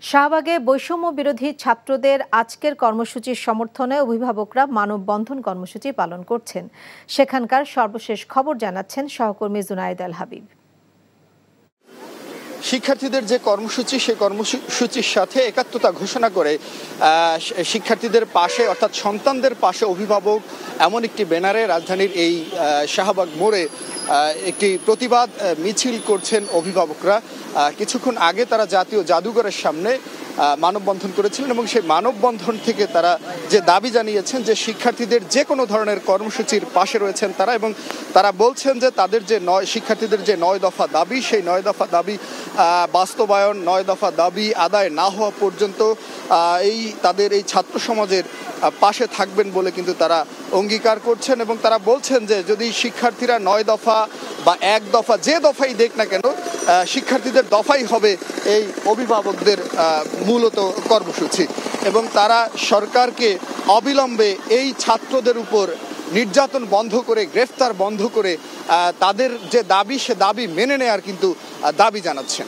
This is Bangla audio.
শাহবাগে বৈষম্য বিরোধী ছাত্রদের আজকের কর্মসূচির সমর্থনে অভিভাবকরা মানববন্ধন কর্মসূচি পালন করছেন। সেখানকার সর্বশেষ খবর জানাচ্ছেন সহকর্মী জুনায়েদ আল হাবিব। শিক্ষার্থীদের যে কর্মসূচি সেই কর্মসূচির সাথে একাত্মতা ঘোষণা করে শিক্ষার্থীদের পাশে অর্থাৎ সন্তানদের পাশে অভিভাবক এমন একটি ব্যানারে রাজধানীর এই শাহবাগ মোড়ে একটি প্রতিবাদ মিছিল করছেন অভিভাবকরা। কিছুক্ষণ আগে তারা জাতীয় জাদুঘরের সামনে মানববন্ধন করেছিলেন এবং সেই মানববন্ধন থেকে তারা যে দাবি জানিয়েছেন যে শিক্ষার্থীদের যে কোনো ধরনের কর্মসূচির পাশে রয়েছেন তারা, এবং তারা বলছেন যে তাদের যে শিক্ষার্থীদের যে 9 দফা দাবি সেই 9 দফা দাবি বাস্তবায়ন, 9 দফা দাবি আদায় না হওয়া পর্যন্ত তাদের এই ছাত্র সমাজের পাশে থাকবেন বলে কিন্তু তারা অঙ্গীকার করছেন। এবং তারা বলছেন যে যদি শিক্ষার্থীরা 9 দফা বা 1 দফা যে দফাই দেখ না কেন, শিক্ষার্থীদের দফাই হবে এই অভিভাবকদের মূলত কর্মসূচি। এবং তারা সরকারকে অবিলম্বে এই ছাত্রদের উপর নির্যাতন বন্ধ করে, গ্রেফতার বন্ধ করে তাদের যে দাবি সে দাবি মেনে নেয়ার কিন্তু দাবি জানাচ্ছেন।